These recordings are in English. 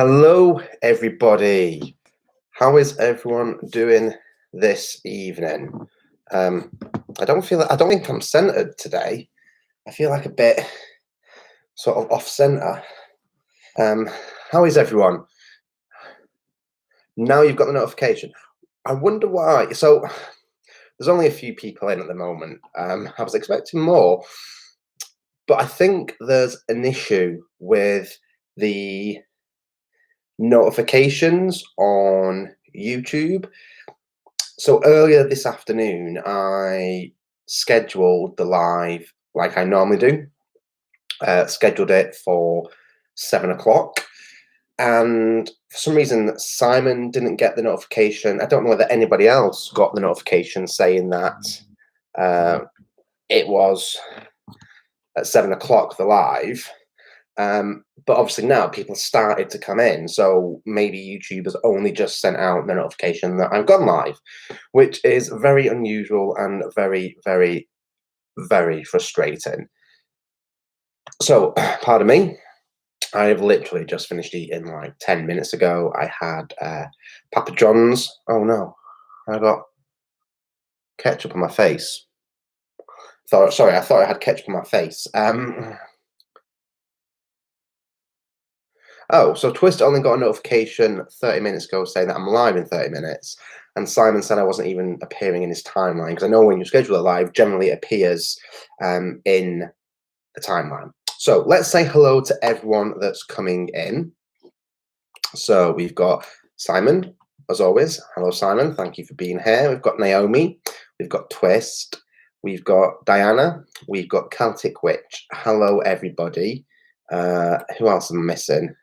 Hello, everybody. How is everyone doing this evening? I don't think I'm centered today. I feel like a bit sort of off center. Um, how is everyone? Now you've got the notification. I wonder why. So there's only a few people in at the moment. I was expecting more, but I think there's an issue with the notifications on YouTube. So earlier this afternoon, I scheduled the live like I normally do. Scheduled it for 7 o'clock, and for some reason Simon didn't get the notification. I don't know whether anybody else got the notification saying that it was at 7 o'clock the live. But obviously now people started to come in, so maybe YouTube has only just sent out the notification that I've gone live, which is very unusual and very, very, very frustrating. So, pardon me, I have literally just finished eating like 10 minutes ago. I had Papa John's. Oh no, I got ketchup on my face. Sorry, I thought I had ketchup on my face. Oh, so Twist only got a notification 30 minutes ago saying that I'm live in 30 minutes. And Simon said I wasn't even appearing in his timeline, because I know when you schedule a live, generally it appears in the timeline. So let's say hello to everyone that's coming in. So we've got Simon, as always. Hello, Simon. Thank you for being here. We've got Naomi. We've got Twist. We've got Diana. We've got Celtic Witch. Hello, everybody. Who else am I missing?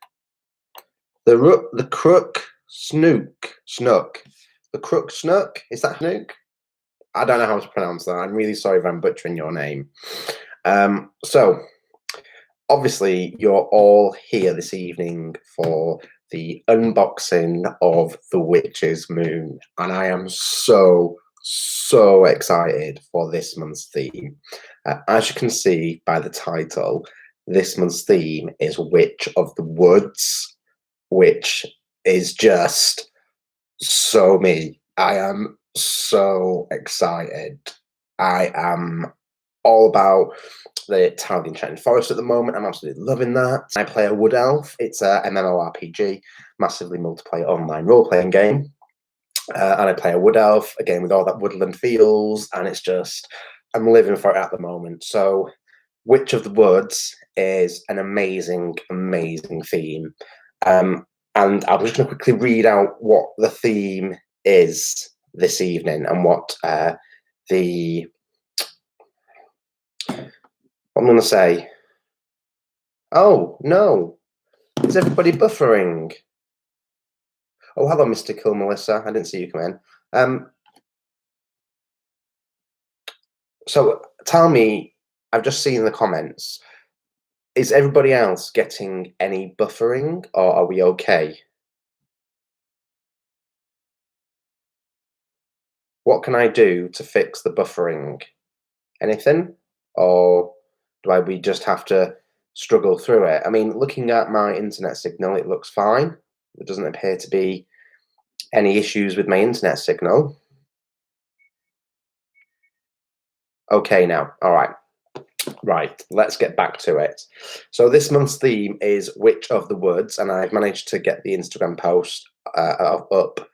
The Crook Snook. The Crook Snook? Is that Snook? I don't know how to pronounce that. I'm really sorry if I'm butchering your name. So, obviously, you're all here this evening for the unboxing of The Witch's Moon. And I am so excited for this month's theme. As you can see by the title, this month's theme is Witch of the Woods, which is just so me. I am so excited. I am all about the Tower of the Enchanted Forest at the moment. I'm absolutely loving that. I play a Wood Elf. It's a MMORPG, massively multiplayer online role-playing game. And I play a Wood Elf, again, with all that woodland feels, and it's just, I'm living for it at the moment. So Witch of the Woods is an amazing, amazing theme. And I'm just going to quickly read out what the theme is this evening and what I'm going to say. Oh, no. Is everybody buffering? Oh, hello, Mr. Kill Melissa. I didn't see you come in. So tell me, I've just seen the comments. Is everybody else getting any buffering, or are we okay? What can I do to fix the buffering? Anything? Or do we just have to struggle through it? I mean, looking at my internet signal, it looks fine. There doesn't appear to be any issues with my internet signal. Okay now, all right. Right, let's get back to it. So this month's theme is Witch of the Woods, and I've managed to get the Instagram post up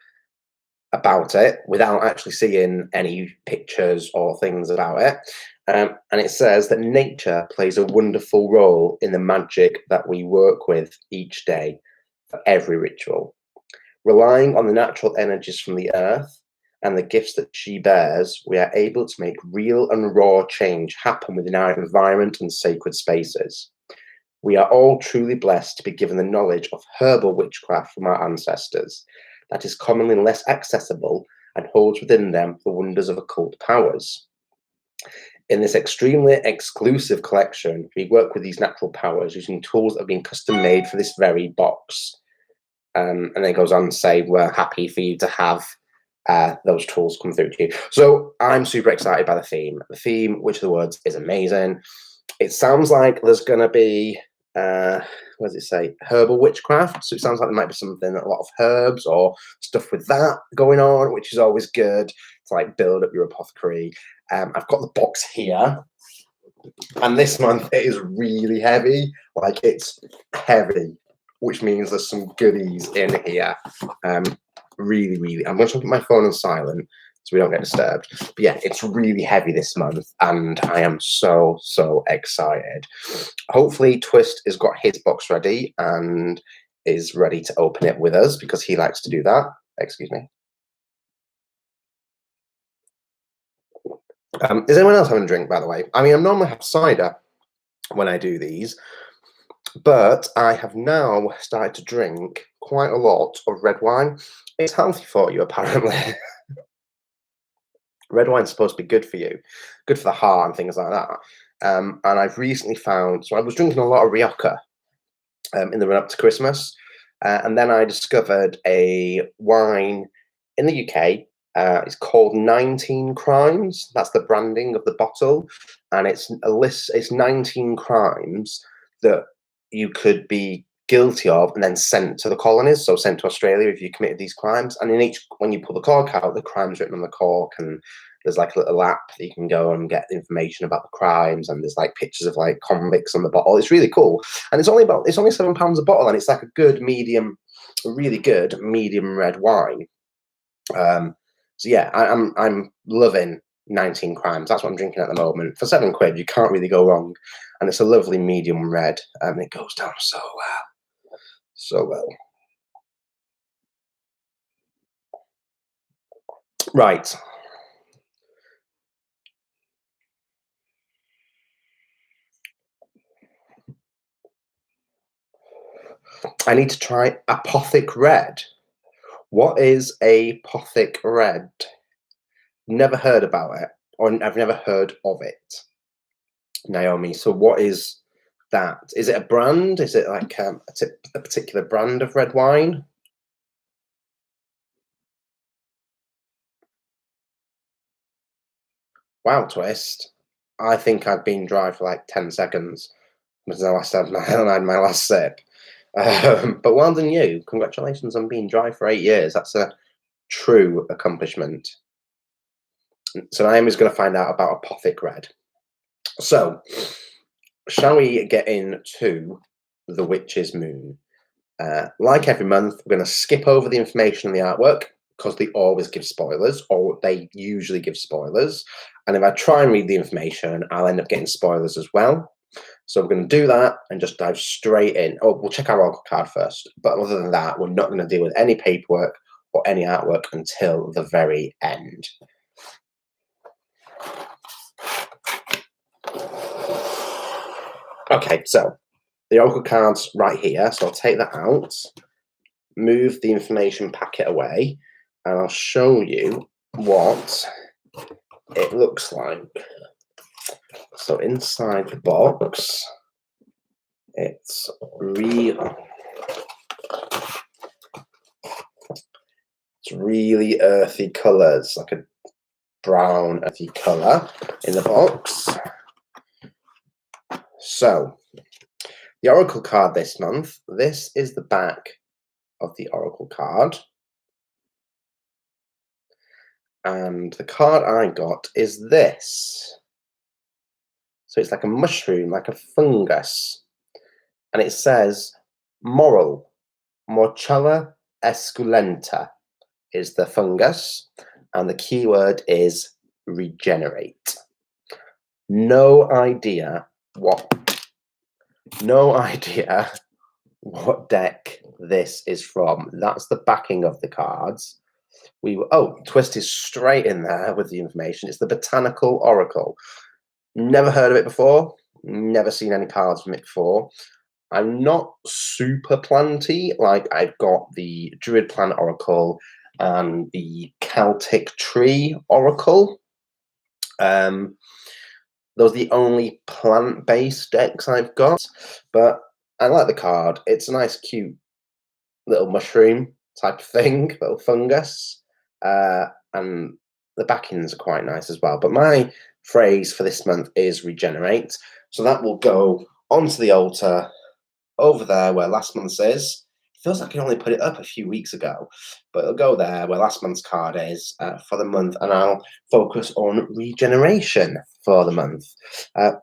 about it without actually seeing any pictures or things about it. And it says that nature plays a wonderful role in the magic that we work with each day for every ritual. Relying on the natural energies from the earth and the gifts that she bears, we are able to make real and raw change happen within our environment and sacred spaces. We are all truly blessed to be given the knowledge of herbal witchcraft from our ancestors that is commonly less accessible and holds within them the wonders of occult powers. In this extremely exclusive collection, we work with these natural powers using tools that have been custom made for this very box. And then it goes on to say, we're happy for you to have those tools come through to you. So I'm super excited by the theme. The theme, Witch of the Woods, is amazing. It sounds like there's going to be what does it say? Herbal witchcraft. So it sounds like there might be something, a lot of herbs or stuff with that going on, which is always good to like build up your apothecary. I've got the box here, and this month it is really heavy. Like it's heavy, which means there's some goodies in here. Really, really. I'm going to put my phone on silent so we don't get disturbed. But yeah, it's really heavy this month, and I am so excited. Hopefully, Twist has got his box ready and is ready to open it with us because he likes to do that. Excuse me. Is anyone else having a drink, by the way? I mean, I normally have cider when I do these, but I have now started to drink quite a lot of red wine. It's healthy for you, apparently. Red wine's supposed to be good for you, good for the heart and things like that. And I've recently found, so I was drinking a lot of Rioja in the run up to Christmas, and then I discovered a wine in the UK. It's called 19 Crimes. That's the branding of the bottle, and it's a list. It's 19 crimes that you could be guilty of and then sent to the colonies, so sent to Australia if you committed these crimes. And in each, when you pull the cork out, the crime's written on the cork, and there's like a little app that you can go and get information about the crimes, and there's like pictures of like convicts on the bottle. It's really cool, and it's only £7 a bottle, and it's like a good medium, really good medium red wine. So yeah, I'm loving 19 Crimes. That's what I'm drinking at the moment for £7. You can't really go wrong, and it's a lovely medium red, and it goes down so well. So well. Right. I need to try Apothic Red. What is Apothic Red? Never heard about it, or I've never heard of it, Naomi. So what is that? Is it a brand? Is it like a particular brand of red wine? Wow, Twist. I think I've been dry for like 10 seconds was the last time I had my last sip. But well done you. Congratulations on being dry for 8 years. That's a true accomplishment. So I am is going to find out about Apothic Red. So, shall we get into The Witch's Moon? Like every month, we're going to skip over the information and the artwork because they always give spoilers, or they usually give spoilers. And if I try and read the information, I'll end up getting spoilers as well. So we're going to do that and just dive straight in. Oh, we'll check our oracle card first. But other than that, we're not going to deal with any paperwork or any artwork until the very end. Okay, so the oracle card's right here. So I'll take that out, move the information packet away, and I'll show you what it looks like. So inside the box, it's really earthy colours, like a brown earthy colour in the box. So the oracle card this month, this is the back of the oracle card. And the card I got is this. So it's like a mushroom, like a fungus. And it says moral, Morchella esculenta is the fungus. And the keyword is regenerate. No idea what deck this is from. That's the backing of the cards. Twist is straight in there with the information. It's the Botanical Oracle. Never heard of it before. Never seen any cards from it before. I'm not super planty. Like I've got the Druid Plant Oracle and the Celtic Tree Oracle. Those are the only plant-based decks I've got. But I like the card. It's a nice, cute little mushroom type of thing, little fungus. And the backings are quite nice as well. But my phrase for this month is regenerate. So that will go onto the altar over there where last month's is. It feels like I only put it up a few weeks ago, but it'll go there where last month's card is for the month, and I'll focus on regeneration for the month. Uh,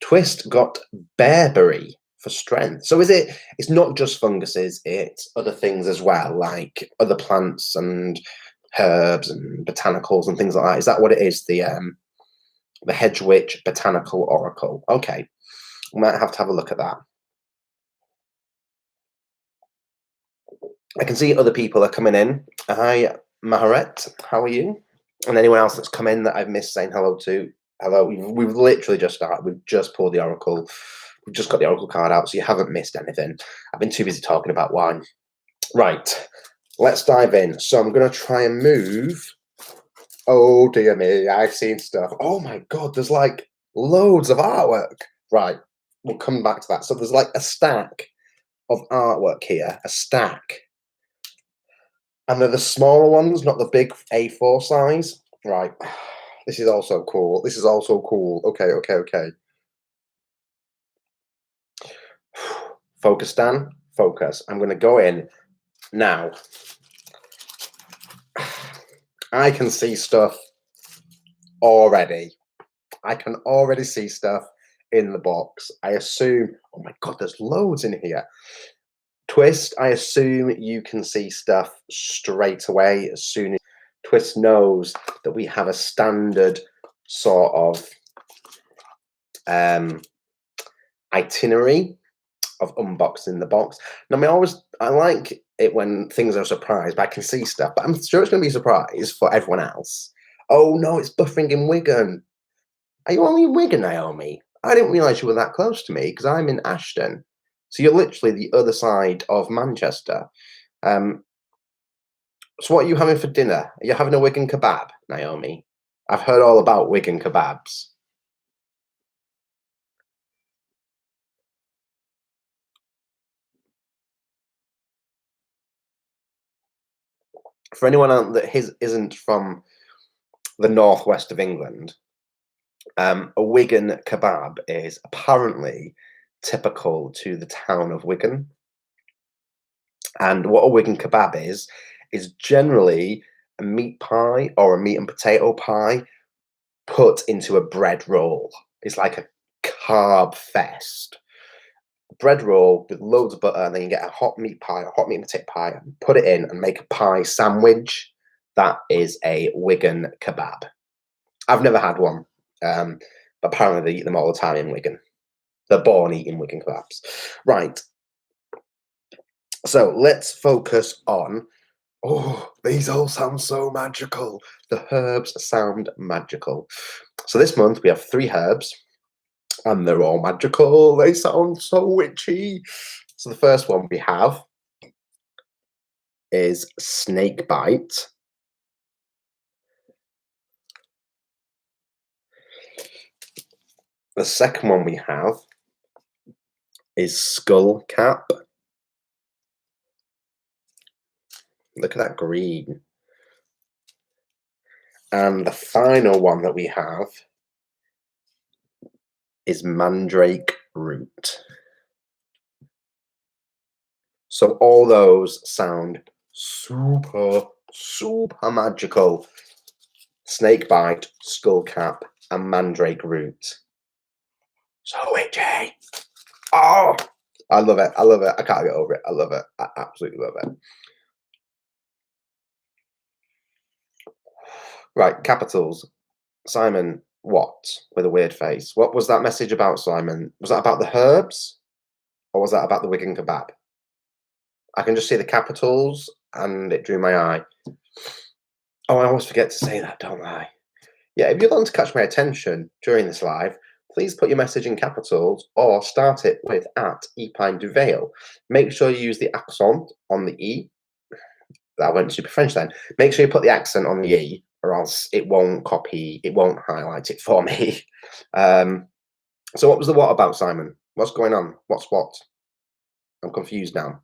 Twist got bearberry for strength. So is it? It's not just funguses; it's other things as well, like other plants and herbs and botanicals and things like that. Is that what it is? The Hedge Witch Botanical Oracle. Okay, we might have to have a look at that. I can see other people are coming in. Hi, Maharet. How are you? And anyone else that's come in that I've missed saying hello to. Hello. We've literally just started. We've just pulled the Oracle. We've just got the Oracle card out, so you haven't missed anything. I've been too busy talking about wine. Right. Let's dive in. So I'm going to try and move. Oh, dear me. I've seen stuff. Oh, my God. There's like loads of artwork. Right. We'll come back to that. So there's like a stack of artwork here. A stack. And they're the smaller ones, not the big A4 size. Right. This is also cool. This is also cool. Okay, okay, okay. Focus, Dan. Focus. I'm going to go in now. I can see stuff already. I can already see stuff in the box. I assume, oh my God, there's loads in here. Twist, I assume you can see stuff straight away as soon as Twist knows that we have a standard sort of itinerary of unboxing the box. Now, I like it when things are a surprise, but I can see stuff. But I'm sure it's going to be a surprise for everyone else. Oh no, it's buffering in Wigan. Are you only in Wigan, Naomi? I didn't realise you were that close to me because I'm in Ashton. So you're literally the other side of Manchester. So what are you having for dinner? Are you having a Wigan kebab, Naomi? I've heard all about Wigan kebabs. For anyone out that isn't from the northwest of England, a Wigan kebab is apparently typical to the town of Wigan. And what a Wigan kebab is generally a meat pie or a meat and potato pie put into a bread roll. It's like a carb fest. Bread roll with loads of butter, and then you get a hot meat pie, a hot meat and potato pie, and put it in and make a pie sandwich. That is a Wigan kebab. I've never had one, but apparently they eat them all the time in Wigan. They're born eating Wigan kebabs. Right. So let's focus on. Oh, these all sound so magical. The herbs sound magical. So this month we have 3 herbs, and they're all magical. They sound so witchy. So the first one we have is snake bite. The second one we have is skull cap. Look at that green. And the final one that we have is mandrake root. So all those sound super, super magical. Snake bite, skull cap, and mandrake root. So witchy. Oh, I love it. I love it. I can't get over it. I love it. I absolutely love it. Right, capitals. Simon what with a weird face. What was that message about, Simon? Was that about the herbs? Or was that about the Wigan kebab? I can just see the capitals and it drew my eye. Oh, I always forget to say that, don't I? Yeah, if you're going to catch my attention during this live, please put your message in capitals or start it with at Epine du Vale. Make sure you use the accent on the E. That went super French then. Make sure you put the accent on the E, or else it won't highlight it for me. So what was the what about, Simon? What's going on? What's what? I'm confused now.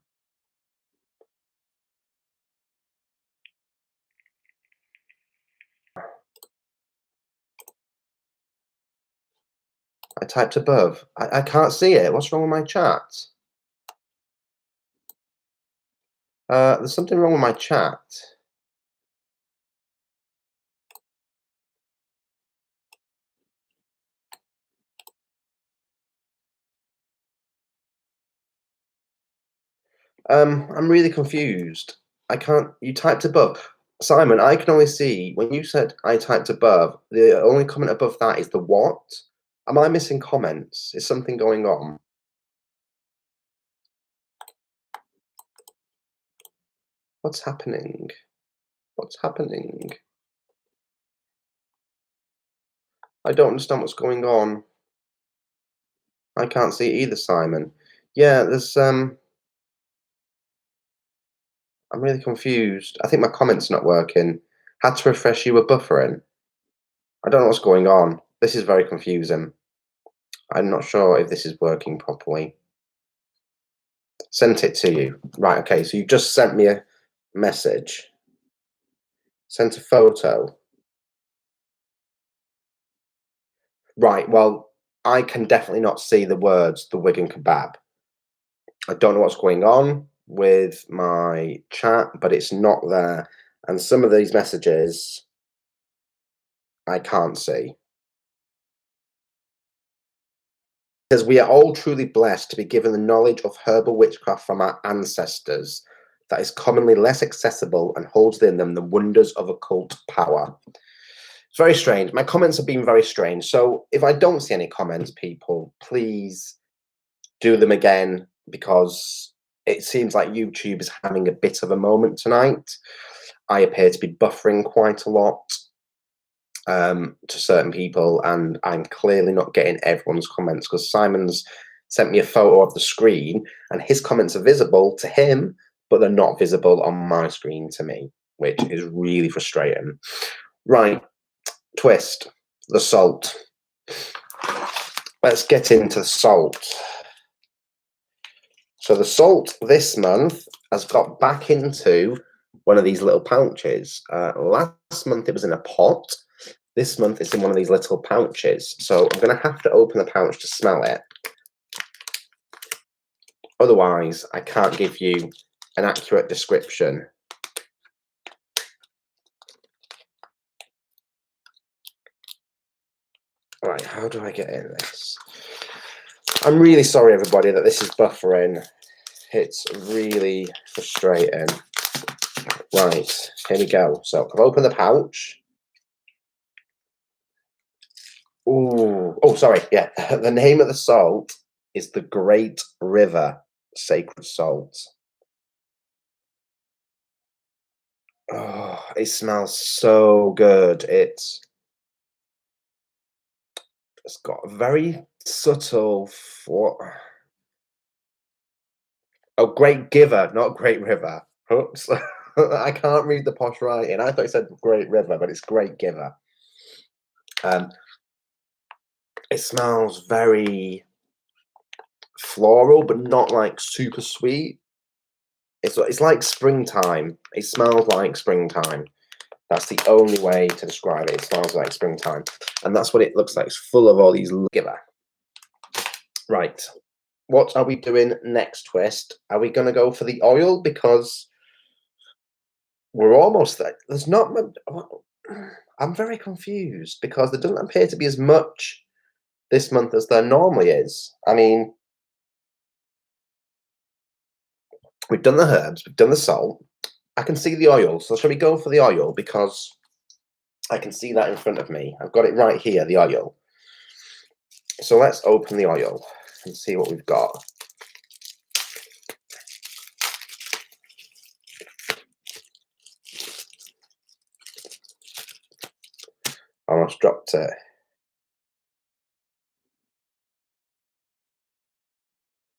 I typed above. I can't see it. What's wrong with my chat? There's something wrong with my chat. I'm really confused. I can't. You typed above. Simon, I can only see when you said I typed above, the only comment above that is the what? Am I missing comments? Is something going on? What's happening? What's happening? I don't understand what's going on. I can't see it either, Simon. Yeah, there's I'm really confused. I think my comment's not working. Had to refresh, you were buffering. I don't know what's going on. This is very confusing. I'm not sure if this is working properly. Sent it to you. Right, okay, so you just sent me a message. Sent a photo. Right, well, I can definitely not see the words the Wigan kebab. I don't know what's going on with my chat, but it's not there. And some of these messages I can't see. Says we are all truly blessed to be given the knowledge of herbal witchcraft from our ancestors that is commonly less accessible and holds within them the wonders of occult power. It's very strange. My comments have been very strange. So if I don't see any comments, people, please do them again because it seems like YouTube is having a bit of a moment tonight. I appear to be buffering quite a lot to certain people, and I'm clearly not getting everyone's comments because Simon's sent me a photo of the screen and his comments are visible to him, but they're not visible on my screen to me, which is really frustrating. Right, twist, the salt. Let's get into salt. So the salt this month has got back into one of these little pouches. Last month it was in a pot. This month it's in one of these little pouches. So I'm going to have to open the pouch to smell it. Otherwise, I can't give you an accurate description. Right, how do I get in this? I'm really sorry, everybody, that this is buffering. It's really frustrating. Right, here we go. So I've opened the pouch. Ooh, oh, sorry, yeah. The name of the salt is the Great River Sacred Salt. Oh, it smells so good. It's got a very subtle. Oh, Great Giver, not Great River. Oops, I can't read the posh writing. I thought it said Great River, but it's Great Giver. It smells very floral, but not like super sweet. It's like springtime. It smells like springtime. That's the only way to describe it. It smells like springtime. And that's what it looks like. It's full of all these giver. Right. What are we doing next, Twist? Are we going to go for the oil? Because we're almost there. There's not much. I'm very confused because there doesn't appear to be as much this month as there normally is. I mean, we've done the herbs, we've done the salt. I can see the oil. So shall we go for the oil? Because I can see that in front of me. I've got it right here, the oil. So let's open the oil and see what we've got. Almost dropped it.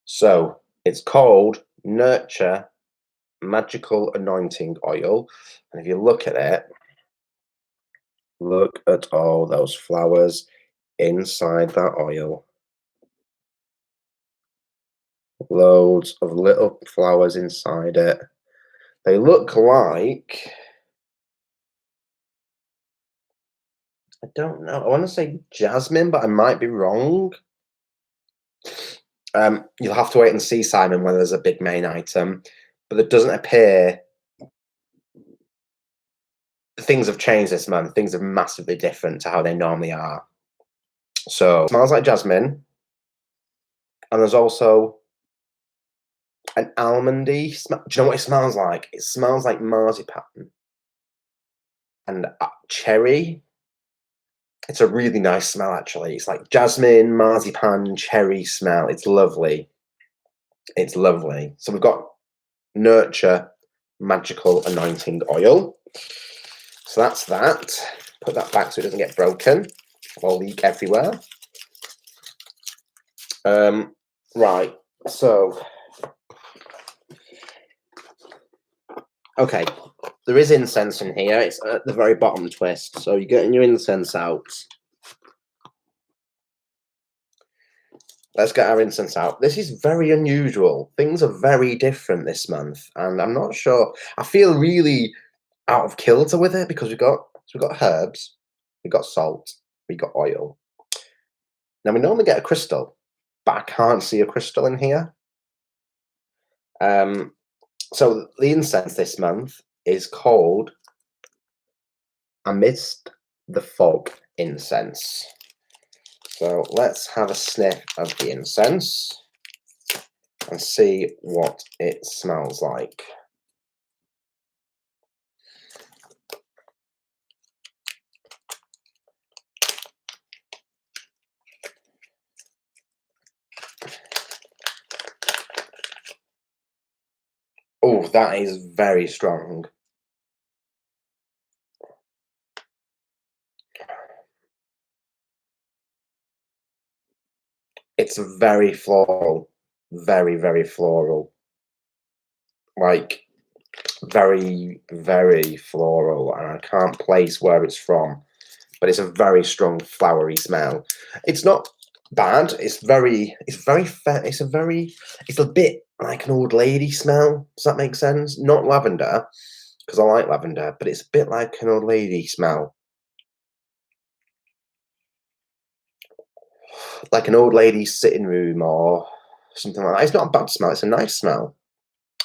So it's called Nurture Magical Anointing Oil. And if you look at it, look at all those flowers inside that oil. Loads of little flowers inside it. They look like, I don't know, I want to say jasmine, but I might be wrong. You'll have to wait and see, Simon, whether there's a big main item. but it doesn't appear things have changed this month. Things are massively different to how they normally are. So, smells like jasmine, and there's also an almondy smell. Do you know what it smells like? It smells like marzipan and cherry. It's a really nice smell, actually. It's like jasmine, marzipan, cherry smell. It's lovely. It's lovely. So we've got Nurture Magical Anointing Oil. So that's that. Put that back so it doesn't get broken or leak everywhere. Right. So, okay. There is incense in here. It's at the very bottom twist. So you're getting your incense out. Let's get our incense out. This is very unusual. Things are very different this month, and I'm not sure. I feel really out of kilter with it because we've got herbs, we've got salt, we've got oil. Now we normally get a crystal, but I can't see a crystal in here. So the incense this month is called Amidst the Fog incense. So let's have a sniff of the incense and see what it smells like. Oh, that is very strong. It's very floral, very, very floral. Like, very, very floral, and I can't place where it's from, but it's a very strong flowery smell. It's not bad. It's a bit like an old lady smell. Does that make sense? Not lavender, because I like lavender, but it's a bit like an old lady smell. Like an old lady's sitting room or something like that. It's not a bad smell. It's a nice smell.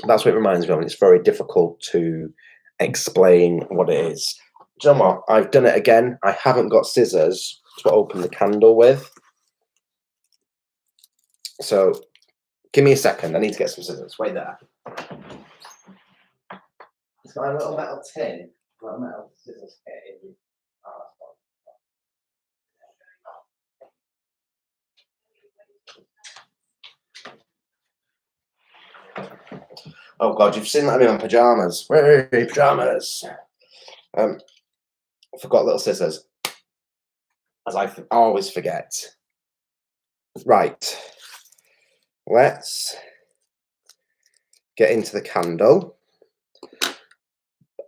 That's what it reminds me of, and it's very difficult to explain what it is. Do you know what? I've done it again. I haven't got scissors to open the candle with. So give me a second. I need to get some scissors. Wait there. It's got a little metal tin. Got a metal scissors here. Oh God, you've seen that I'm in my pajamas. Where are your pajamas? I forgot little scissors, as I always forget. Right, let's get into the candle,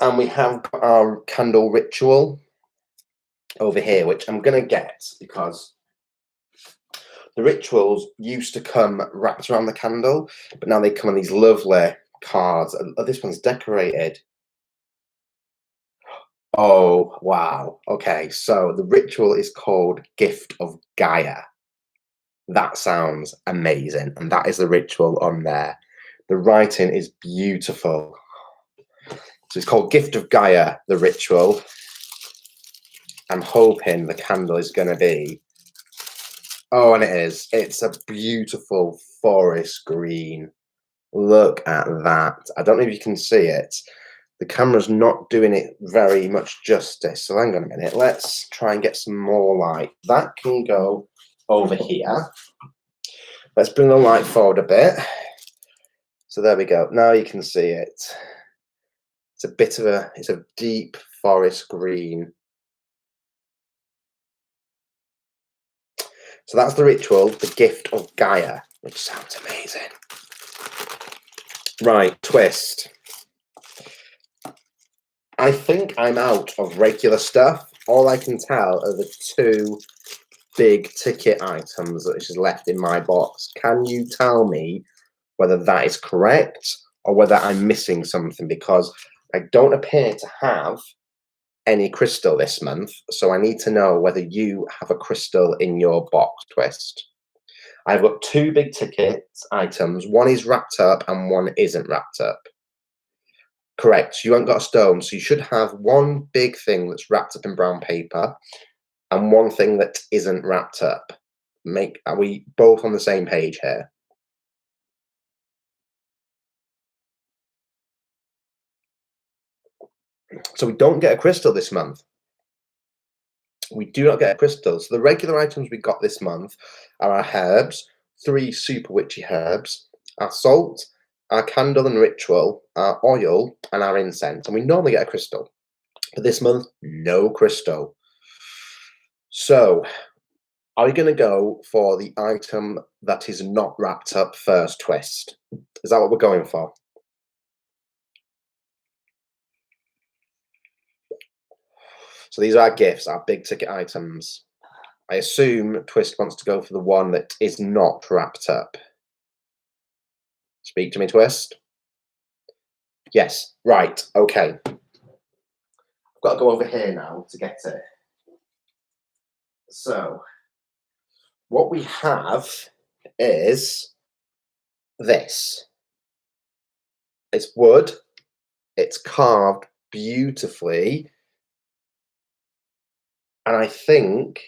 and we have our candle ritual over here, which I'm gonna get because the rituals used to come wrapped around the candle, but now they come on these lovely cards. Oh, this one's decorated. Oh, wow. Okay, so the ritual is called Gift of Gaia. That sounds amazing. And that is the ritual on there. The writing is beautiful. So it's called Gift of Gaia, the ritual. I'm hoping the candle is going to be. Oh, and it is. It's a beautiful forest green. Look at that. I don't know if you can see it. The camera's not doing it very much justice. So hang on a minute. Let's try and get some more light. That can go over here. Let's bring the light forward a bit. So there we go. Now you can see it. It's a deep forest green. So that's the ritual, the Gift of Gaia, which sounds amazing. Right, twist. I think I'm out of regular stuff. All I can tell are the two big ticket items that is left in my box. Can you tell me whether that is correct or whether I'm missing something? Because I don't appear to have any crystal this month, so I need to know whether you have a crystal in your box, Twist. I've got two big ticket items. One is wrapped up and one isn't wrapped up. Correct. You haven't got a stone, so you should have one big thing that's wrapped up in brown paper and one thing that isn't wrapped up. Are we both on the same page here? So we don't get a crystal this month. We do not get a crystal. So the regular items we got this month are our herbs, 3 super witchy herbs, our salt, our candle and ritual, our oil, and our incense. And we normally get a crystal. But this month, no crystal. So are we going to go for the item that is not wrapped up first, Twist? Is that what we're going for? So these are our gifts, our big ticket items. I assume Twist wants to go for the one that is not wrapped up. Speak to me, Twist. Yes, right, okay. I've got to go over here now to get it. So, what we have is this. It's wood. It's carved beautifully. And I think,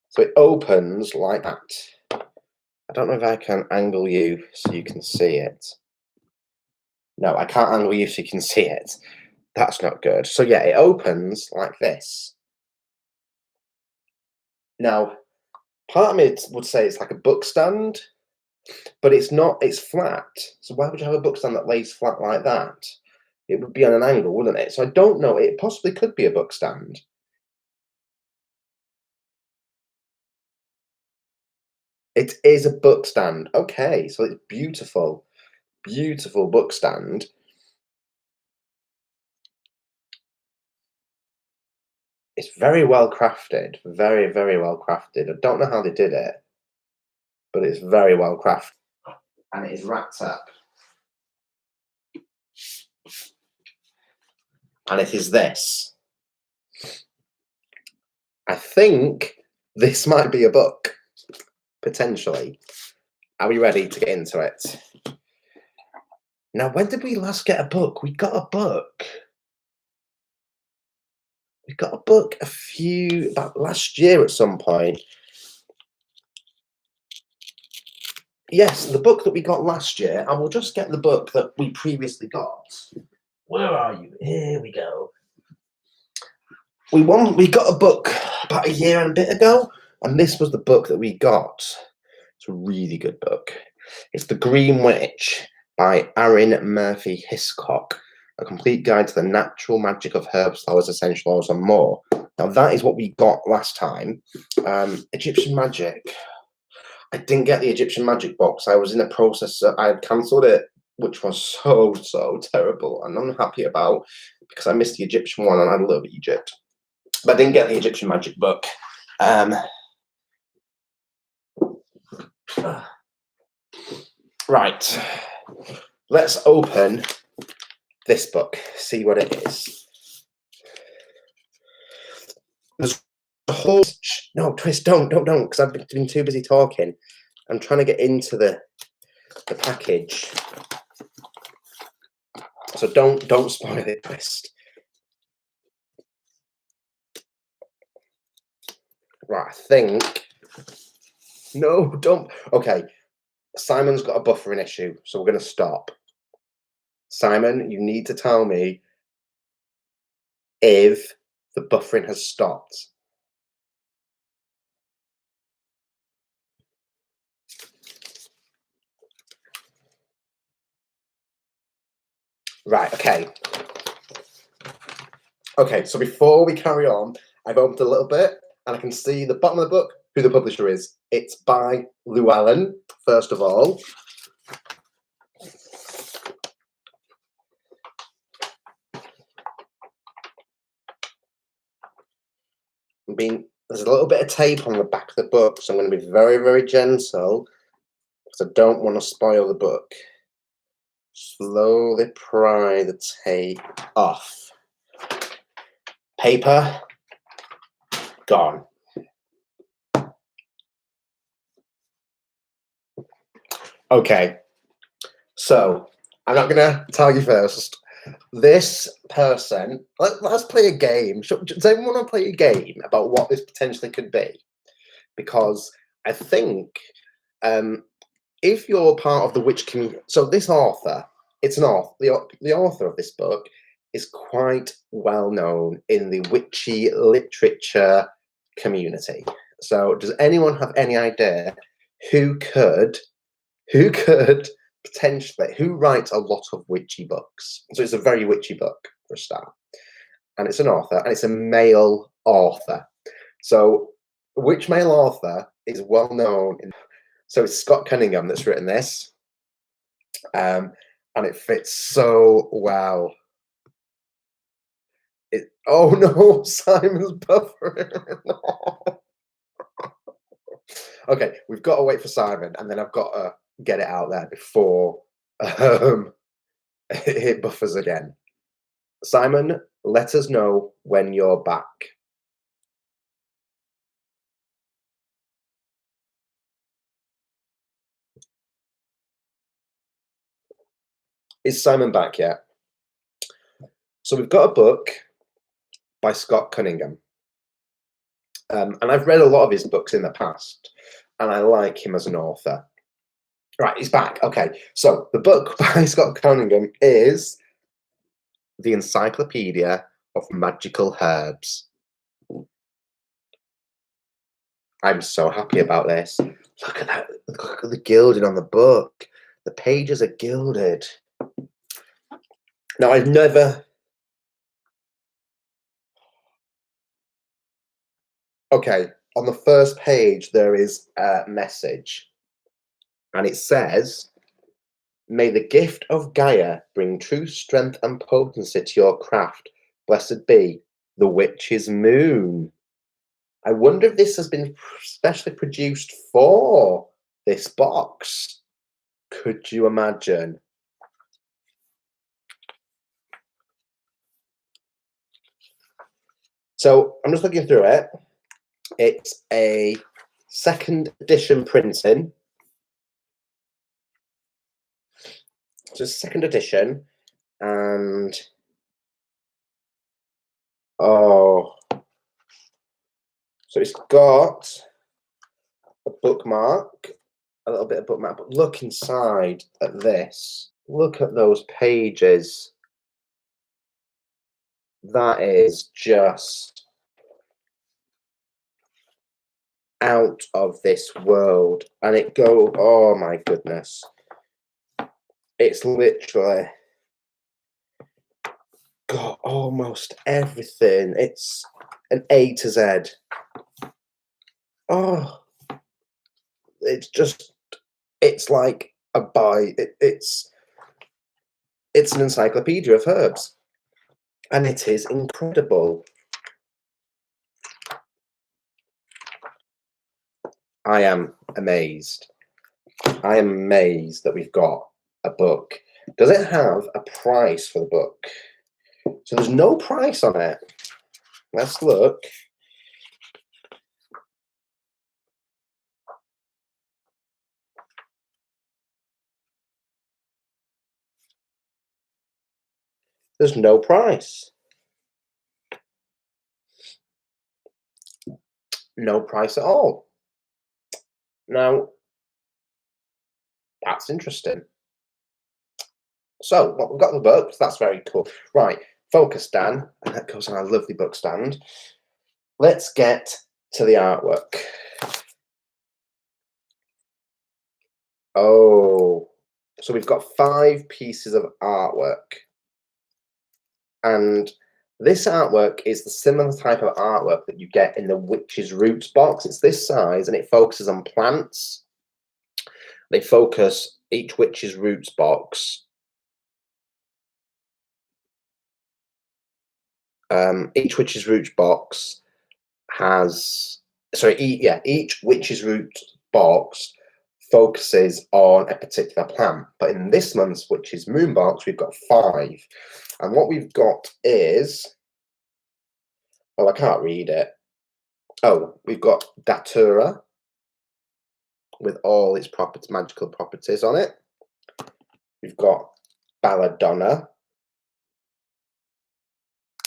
so it opens like that. I don't know if I can angle you so you can see it. No, I can't angle you so you can see it. That's not good. So yeah, it opens like this. Now, part of me would say it's like a book stand, but it's not, it's flat. So why would you have a book stand that lays flat like that? It would be on an angle, wouldn't it? So I don't know, it possibly could be a book stand. It is a book stand. Okay, so it's beautiful. Beautiful book stand. It's very well crafted. Very, very well crafted. I don't know how they did it, but it's very well crafted. And it is wrapped up. And it is this. I think this might be a book, potentially. Are we ready to get into it? Now, when did we last get a book? We got a book. We got a book about last year at some point. Yes, the book that we got last year, and we'll just get the book that we previously got. Where are you? Here we go. We got a book about a year and a bit ago, and this was the book that we got. It's a really good book. It's The Green Witch by Erin Murphy Hiscock, a complete guide to the natural magic of herbs, flowers, essential oils, and more. Now, that is what we got last time. Egyptian magic. I didn't get the Egyptian magic box. I was in a process, I had cancelled it, which was so terrible and unhappy about, because I missed the Egyptian one and I love Egypt. But I didn't get the Egyptian magic book. Right, let's open this book, see what it is. There's a whole... No, Twist, don't, because I've been too busy talking. I'm trying to get into the package. So don't spoil it, Twist. Right, I think... No, don't... Okay, Simon's got a buffering issue, so we're going to stop. Simon, you need to tell me if the buffering has stopped. Right, okay. Okay, so before we carry on, I've opened a little bit, and I can see the bottom of the book, who the publisher is. It's by Llewellyn, first of all. There's a little bit of tape on the back of the book, so I'm going to be very, very gentle, because I don't want to spoil the book. Slowly pry the tape off. Paper gone. Okay, so I'm not going to tell you first This person, let's play a game. Does anyone want to play a game about what this potentially could be? Because I think um, if you're part of the witch community, so this author, it's an author, the author of this book is quite well known in the witchy literature community. So, does anyone have any idea who could who could potentially who writes a lot of witchy books? So it's a very witchy book for a start, and it's an author, and it's a male author. So which male author is well known in? So it's Scott Cunningham that's written this, and it fits so well. Oh no, Simon's buffering. Okay, we've got to wait for Simon, and then I've got to get it out there before um, it buffers again. Simon, let us know when you're back. Is Simon back yet? So we've got a book by Scott Cunningham. And I've read a lot of his books in the past, and I like him as an author. Right, he's back. Okay, so the book by Scott Cunningham is The Encyclopedia of Magical Herbs. I'm so happy about this. Look at that. Look at the gilding on the book. The pages are gilded. Now, I've never. Okay, on the first page, there is a message, and it says, "May the gift of Gaia bring true strength and potency to your craft. Blessed be the witch's moon." I wonder if this has been specially produced for this box. Could you imagine? So I'm just looking through it. It's a second edition printing. So it's second edition, and oh, so it's got a bookmark, a little bit of bookmark, but look inside at this. Look at those pages. That is just out of this world. And oh my goodness. It's literally got almost everything. It's an A to Z. Oh, it's like a buy. It's an encyclopedia of herbs, and it is incredible. I am amazed. I am amazed that we've got a book. Does it have a price for the book? So there's no price on it. Let's look. There's no price. No price at all. Now, that's interesting. So, we've got the books. That's very cool. Right, focus, Dan. And that goes on our lovely book stand. Let's get to the artwork. Oh, so we've got 5 pieces of artwork. And this artwork is the similar type of artwork that you get in the Witch's Roots box. It's this size, and it focuses on plants. They focus each Witch's Roots box. Each Witch's Roots box has, sorry, each Witch's Roots box focuses on a particular plant. But in this month's Witch's Moon box, we've got 5. And what we've got is, oh, I can't read it. Oh, we've got Datura with all its magical properties on it. We've got Belladonna.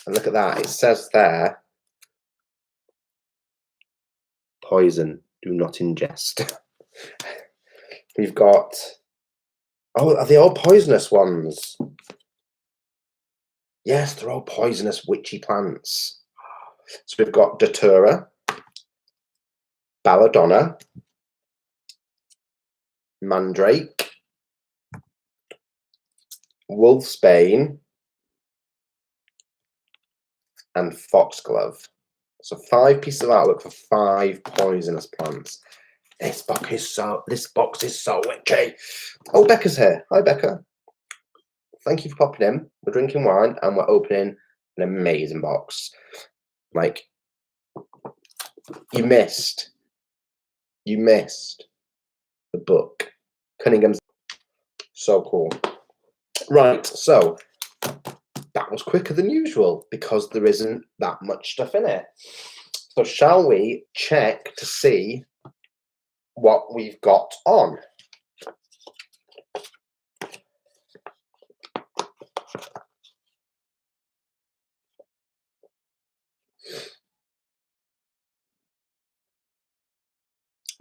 And look at that, it says there, poison, do not ingest. We've got, oh, are they all poisonous ones? Yes, they're all poisonous witchy plants. So we've got Datura, Belladonna, Mandrake, Wolfsbane, and Foxglove. So 5 pieces of artwork for 5 poisonous plants. This box is so witchy. Oh, Becca's here. Hi, Becca. Thank you for popping in. We're drinking wine and we're opening an amazing box. Like, you missed the book. Cunningham's so cool. Right, so that was quicker than usual because there isn't that much stuff in it. So shall we check to see what we've got on?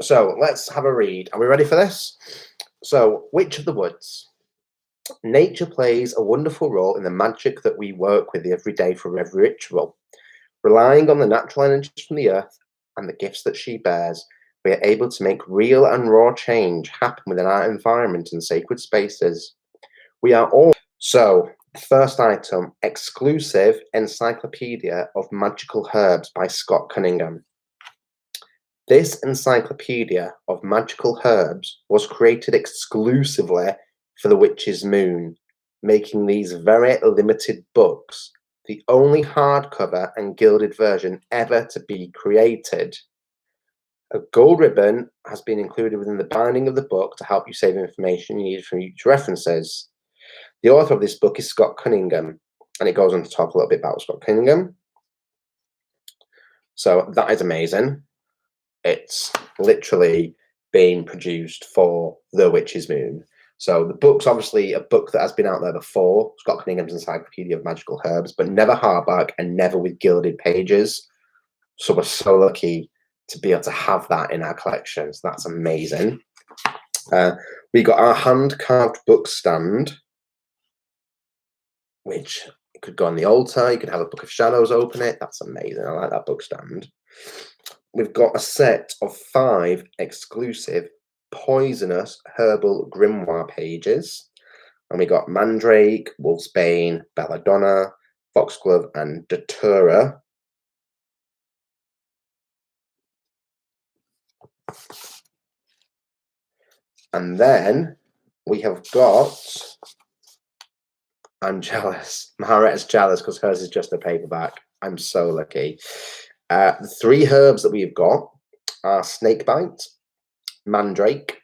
So let's have a read. Are we ready for this? So, Witch of the Woods. Nature plays a wonderful role in the magic that we work with every day for every ritual. Relying on the natural energies from the earth and the gifts that she bears, we are able to make real and raw change happen within our environment and sacred spaces. We are all. So, first item, exclusive Encyclopedia of Magical Herbs by Scott Cunningham. This encyclopedia of magical herbs was created exclusively for the Witch's Moon, making these very limited books the only hardcover and gilded version ever to be created. A gold ribbon has been included within the binding of the book to help you save information you need for future references. The author of this book is Scott Cunningham, and it goes on to talk a little bit about Scott Cunningham. So that is amazing. It's literally being produced for The Witch's Moon. So the book's obviously a book that has been out there before, Scott Cunningham's Encyclopedia of Magical Herbs, but never hardback and never with gilded pages. So we're so lucky to be able to have that in our collections. That's amazing. We got our hand-carved book stand, which could go on the altar. You could have a Book of Shadows open it. That's amazing. I like that book stand. We've got a set of 5 exclusive poisonous herbal grimoire pages. And we got Mandrake, Wolfsbane, Belladonna, Foxglove, and Datura. And then we have got, I'm jealous. Maharette's jealous because hers is just a paperback. I'm so lucky. The 3 herbs that we've got are Snakebite, Mandrake,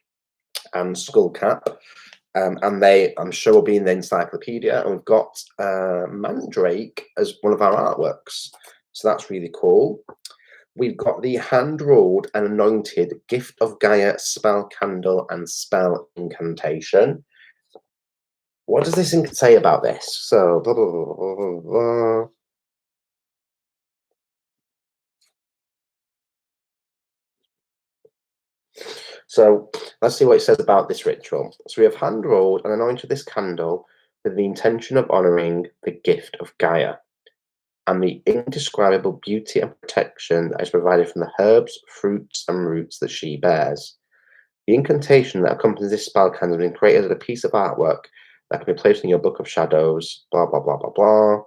and Skullcap. And they, I'm sure, will be in the encyclopedia. And we've got Mandrake as one of our artworks. So that's really cool. We've got the hand-rolled and anointed Gift of Gaia spell candle and spell incantation. What does this say about this? So, blah, blah, blah, blah, blah. So let's see what it says about this ritual. So we have hand-rolled and anointed this candle with the intention of honouring the gift of Gaia and the indescribable beauty and protection that is provided from the herbs, fruits, and roots that she bears. The incantation that accompanies this spell candle has been created as a piece of artwork that can be placed in your Book of Shadows, blah, blah, blah, blah, blah.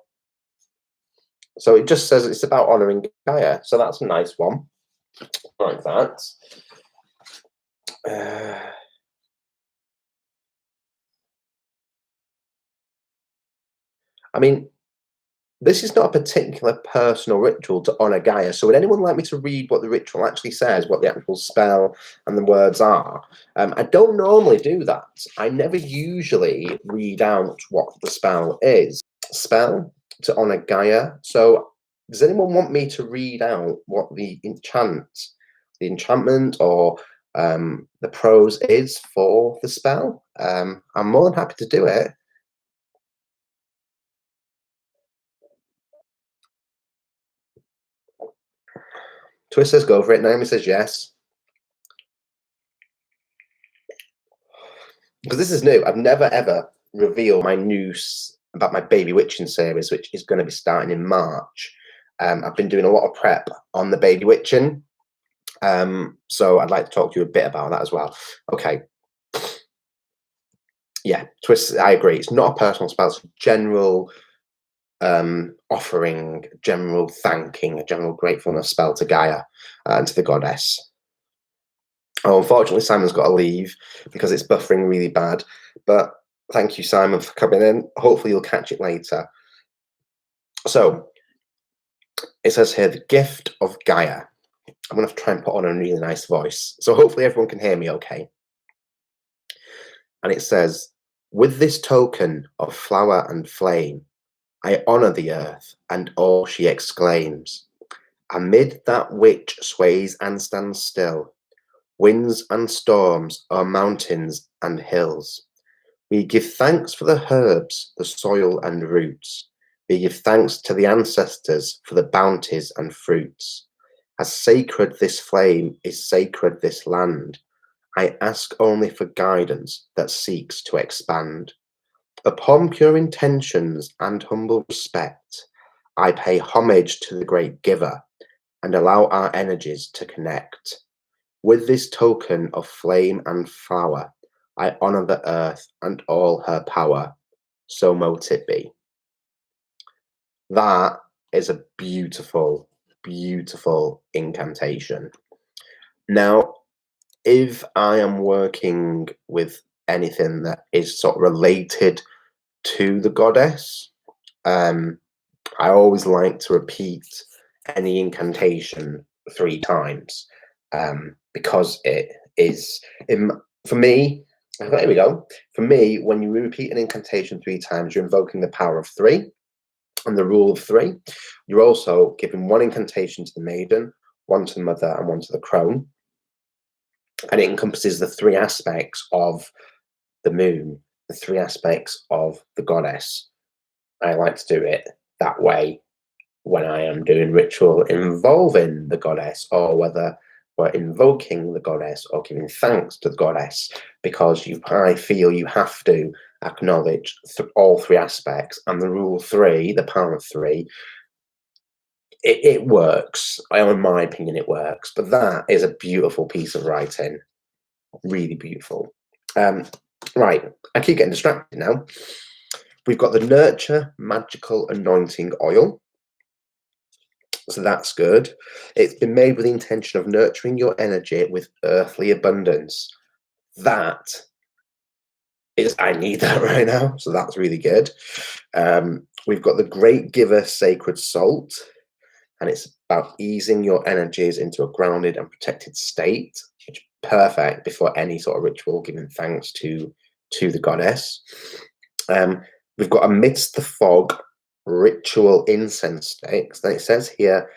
So it just says it's about honouring Gaia. So that's a nice one. Like that. I mean, this is not a particular personal ritual to honour Gaia. So would anyone like me to read what the ritual actually says, what the actual spell and the words are? I don't normally do that. I never usually read out what the spell is. Spell to honour Gaia. So does anyone want me to read out what the enchantment or the prose is for the spell? I'm more than happy to do it. Twist says go for it. Naomi says yes. Because this is new. I've never ever revealed my news about my baby witching series, which is going to be starting in March. I've been doing a lot of prep on the baby witching. So I'd like to talk to you a bit about that as well. Okay. Yeah, Twist, I agree. It's not a personal spell, it's a general offering, general thanking, a general gratefulness spell to Gaia and to the goddess. Oh, unfortunately, Simon's got to leave because it's buffering really bad. But thank you, Simon, for coming in. Hopefully, you'll catch it later. So, it says here, the gift of Gaia. I'm going to try and put on a really nice voice. So hopefully everyone can hear me okay. And it says, with this token of flower and flame, I honour the earth and all she exclaims. Amid that which sways and stands still, winds and storms o'er mountains and hills, we give thanks for the herbs, the soil and roots. We give thanks to the ancestors for the bounties and fruits. As sacred this flame is sacred this land, I ask only for guidance that seeks to expand. Upon pure intentions and humble respect, I pay homage to the great giver and allow our energies to connect. With this token of flame and flower, I honour the earth and all her power, so mote it be. That is a beautiful, beautiful incantation. Now, if I am working with anything that is sort of related to the goddess, I always like to repeat any incantation 3 times because it is, for me, here we go. For me, when you repeat an incantation 3 times, you're invoking the power of 3 and the rule of 3. You're also giving 1 incantation to the maiden, 1 to the mother, and 1 to the crone. And it encompasses the 3 aspects of the moon, the 3 aspects of the goddess. I like to do it that way when I am doing ritual involving the goddess, or whether we're invoking the goddess or giving thanks to the goddess, because I feel you have to acknowledge all 3 aspects. And the rule of 3, the power of 3, it works. In my opinion, it works. But that is a beautiful piece of writing. Really beautiful. Right, I keep getting distracted now. We've got the Nurture Magical Anointing Oil. So that's good. It's been made with the intention of nurturing your energy with earthly abundance. That is, I need that right now. So that's really good. We've got the Great Giver Sacred Salt, and it's about easing your energies into a grounded and protected state, which is perfect before any sort of ritual, giving thanks to the goddess. We've got Amidst the Fog ritual incense sticks. Then it says here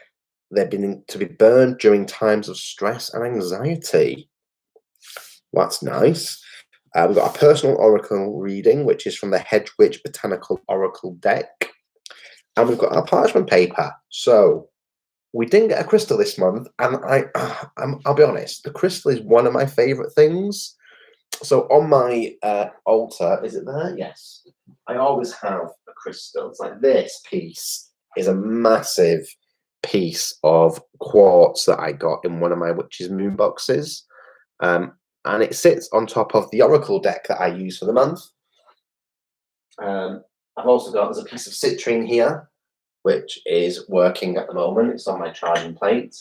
they've been to be burned during times of stress and anxiety. That's nice. We've got a personal oracle reading, which is from the Hedge Witch Botanical Oracle deck. And we've got our parchment paper. So we didn't get a crystal this month, and I'll be honest, the crystal is one of my favourite things. So on my altar, is it there? Yes. I always have a crystal. It's like this piece is a massive piece of quartz that I got in one of my Witch's Moon boxes. And it sits on top of the Oracle deck that I use for the month. I've also got, there's a piece of citrine here, which is working at the moment. It's on my charging plate.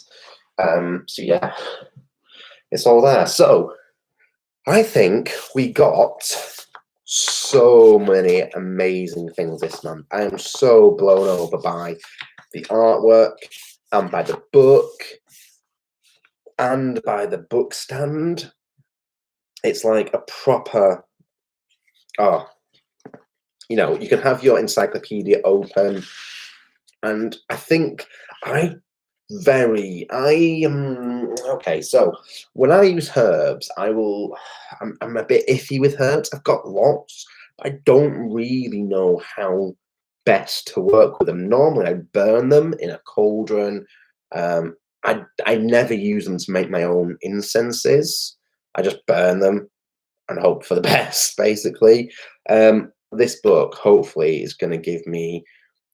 So yeah, it's all there. So I think we got so many amazing things this month. I am so blown over by the artwork and by the book and by the book stand. It's like a proper, you know, you can have your encyclopedia open, and I think okay, so when I use herbs, I'm a bit iffy with herbs. I've got lots, but I don't really know how best to work with them. Normally I burn them in a cauldron. I never use them to make my own incenses. I just burn them and hope for the best, basically. This book hopefully is going to give me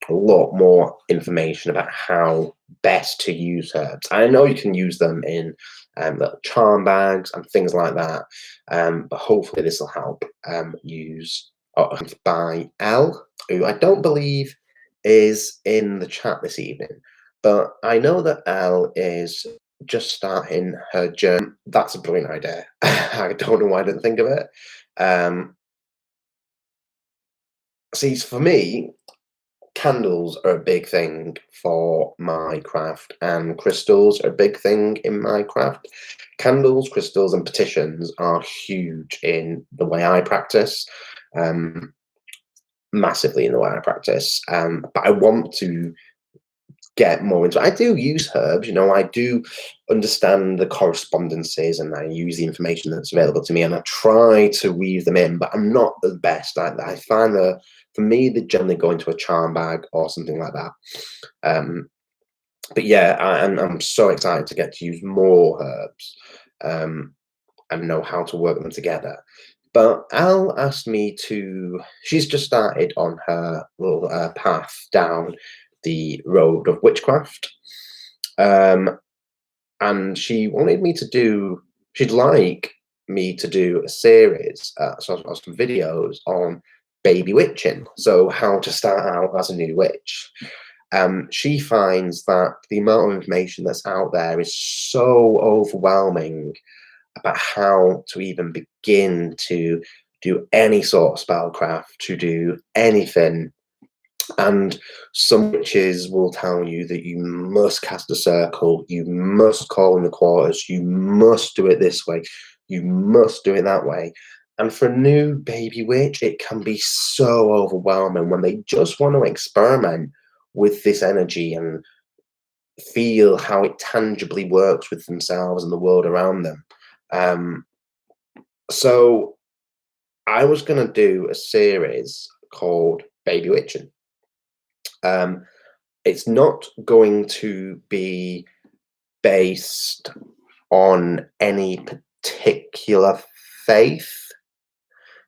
a lot more information about how best to use herbs. I know you can use them in little charm bags and things like that, but hopefully this will help. Use by Elle, who I don't believe is in the chat this evening, but I know that Elle is just starting her journey. That's a brilliant idea. I don't know why I didn't think of it. See, for me, candles are a big thing for my craft, and crystals are a big thing in my craft. Candles, crystals, and petitions are huge in the way I practice, massively in the way I practice. But I want to get more into it. I do use herbs, I do understand the correspondences and I use the information that's available to me and I try to weave them in, but I'm not the best. I find that for me, they generally go into a charm bag or something like that. But yeah, I'm so excited to get to use more herbs and know how to work them together. But Al asked me she's just started on her little path down the road of witchcraft. And she'd like me to do a series, some videos on baby witching. So how to start out as a new witch. She finds that the amount of information that's out there is so overwhelming about how to even begin to do any sort of spellcraft, to do anything. And some witches will tell you that you must cast a circle, you must call in the quarters, you must do it this way, you must do it that way. And for a new baby witch, it can be so overwhelming when they just want to experiment with this energy and feel how it tangibly works with themselves and the world around them. So I was going to do a series called Baby Witching. It's not going to be based on any particular faith.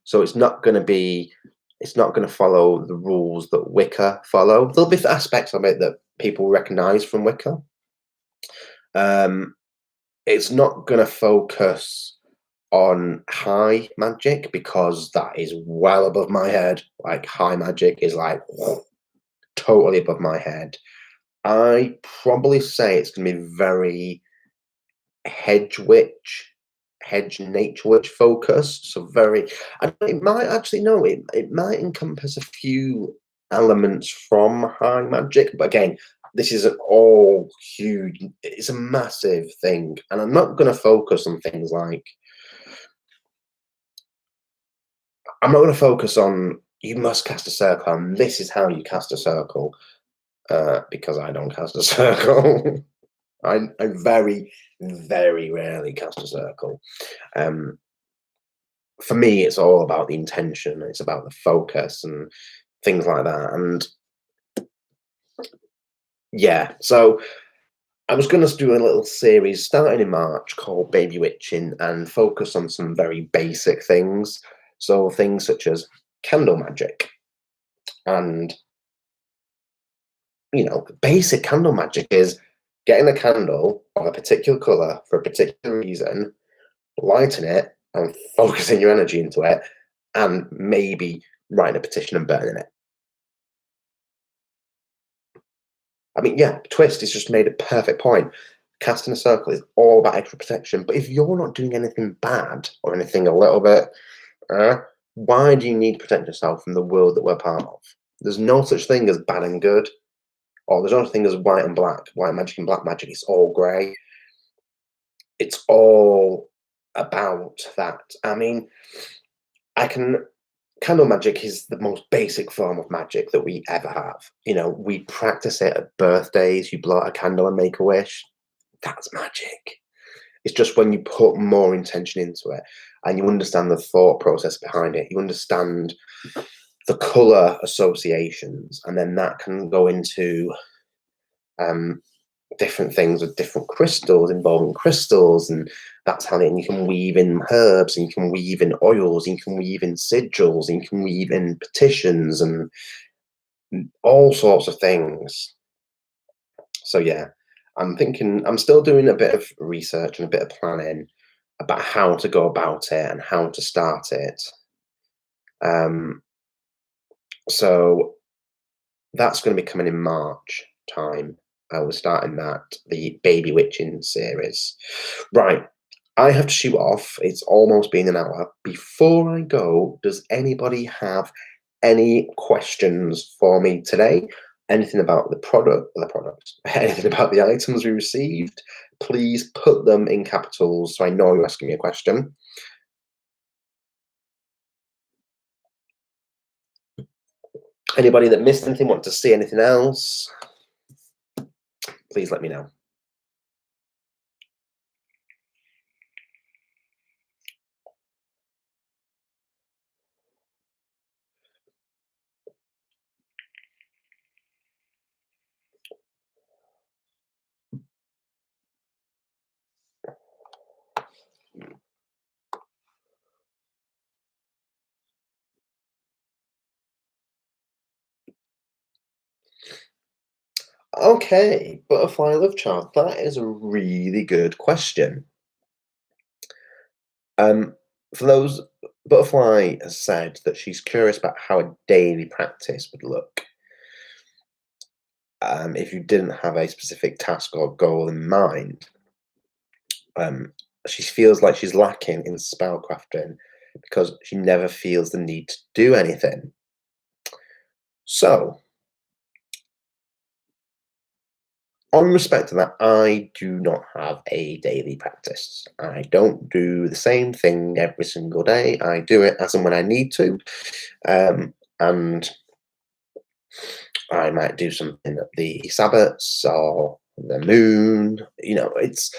So it's not going to follow the rules that Wicca follow. There'll be aspects of it that people recognize from Wicca. It's not going to focus on high magic because that is well above my head. Like high magic is like totally above my head. I probably say it's going to be very hedge nature witch focused. So it might actually, no, it might encompass a few elements from high magic. But again, this is an all huge, it's a massive thing. And I'm not going to focus on things like, I'm not going to focus on you must cast a circle and this is how you cast a circle. Because I don't cast a circle. I very, very rarely cast a circle. For me, it's all about the intention. It's about the focus and things like that. And yeah, so I was going to do a little series starting in March called Baby Witching and focus on some very basic things. So things such as candle magic and basic candle magic is getting a candle of a particular color for a particular reason, lighting it and focusing your energy into it, and maybe writing a petition and burning it. I mean, yeah, Twist has just made a perfect point. Casting a circle is all about extra protection, but if you're not doing anything bad or anything a little bit, why do you need to protect yourself from the world that we're part of? There's no such thing as bad and good. Or there's no thing as white and black, white magic and black magic. It's all grey. It's all about that. I mean, candle magic is the most basic form of magic that we ever have. We practice it at birthdays. You blow out a candle and make a wish. That's magic. It's just when you put more intention into it and you understand the thought process behind it, you understand the color associations, and then that can go into different things with different crystals, involving crystals, and that's how then you can weave in herbs, and you can weave in oils, and you can weave in sigils, and you can weave in petitions, and all sorts of things. So yeah, I'm still doing a bit of research and a bit of planning about how to go about it and how to start it. Um, so that's going to be coming in March time. We're starting that, the Baby Witching series. Right, I have to shoot off. It's almost been an hour. Before I go, does anybody have any questions for me today? Anything about the product, anything about the items we received? Please put them in capitals so I know you're asking me a question. Anybody that missed anything, want to see anything else? Please let me know. Okay, butterfly love child. That is a really good question. Um, for those, Butterfly has said that she's curious about how a daily practice would look. If you didn't have a specific task or goal in mind, um, she feels like she's lacking in spellcrafting because she never feels the need to do anything. So, on respect to that, I do not have a daily practice. I don't do the same thing every single day. I do it as and when I need to. And I might do something at the Sabbats or the moon. It's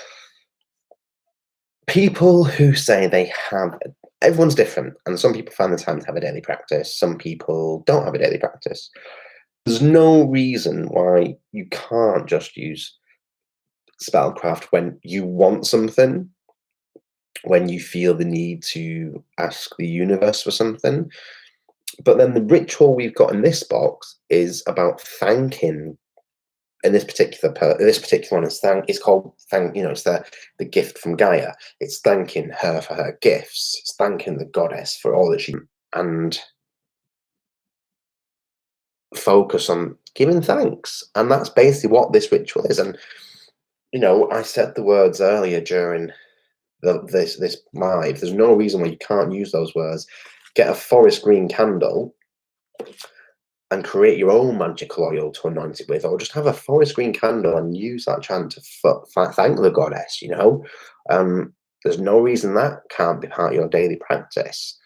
people who say they have. Everyone's different, and some people find the time to have a daily practice. Some people don't have a daily practice. There's no reason why you can't just use spellcraft when you want something, when you feel the need to ask the universe for something. But then the ritual we've got in this box is about thanking. And this particular one is it's called thank. It's the gift from Gaia. It's thanking her for her gifts. It's thanking the goddess for all that she, and focus on giving thanks. And that's basically what this ritual is. And I said the words earlier during this live. There's no reason why you can't use those words. Get a forest green candle and create your own magical oil to anoint it with, or just have a forest green candle and use that chant to thank the goddess. There's no reason that can't be part of your daily practice.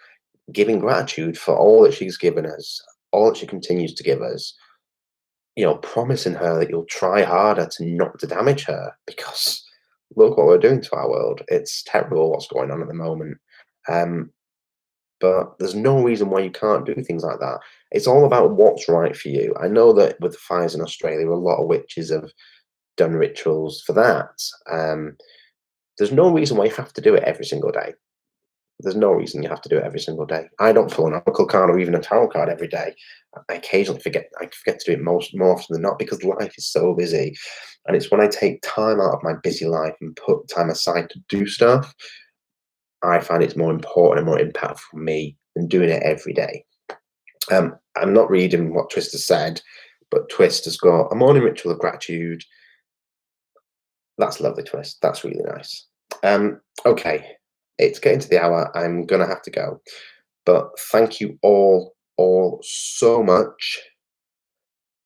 Giving gratitude for all that she's given us, all that she continues to give us. Promising her that you'll try harder to not to damage her, because look what we're doing to our world. It's terrible what's going on at the moment. But there's no reason why you can't do things like that. It's all about what's right for you. I know that with the fires in Australia, a lot of witches have done rituals for that. There's no reason why you have to do it every single day. There's no reason you have to do it every single day. I don't pull an oracle card or even a tarot card every day. I occasionally forget. I forget to do it more often than not because life is so busy. And it's when I take time out of my busy life and put time aside to do stuff, I find it's more important and more impactful for me than doing it every day. I'm not reading what Twist has said, but Twist has got a morning ritual of gratitude. That's lovely, Twist. That's really nice. Okay, it's getting to the hour. I'm gonna have to go, but thank you all so much.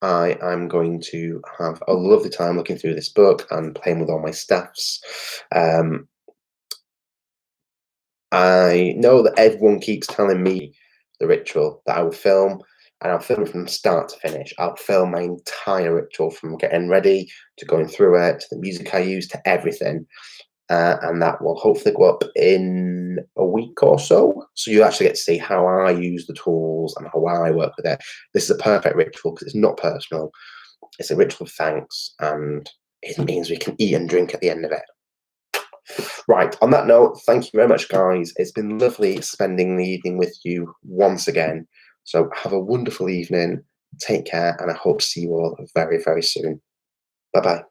I am going to have a lovely time looking through this book and playing with all my staffs. I know that everyone keeps telling me the ritual that I will film, and I'll film it from start to finish. I'll film my entire ritual from getting ready to going through it, to the music I use, to everything. And that will hopefully go up in a week or so. So you actually get to see how I use the tools and how I work with it. This is a perfect ritual because it's not personal. It's a ritual of thanks, and it means we can eat and drink at the end of it. Right, on that note, thank you very much, guys. It's been lovely spending the evening with you once again. So have a wonderful evening, take care, and I hope to see you all very, very soon. Bye bye.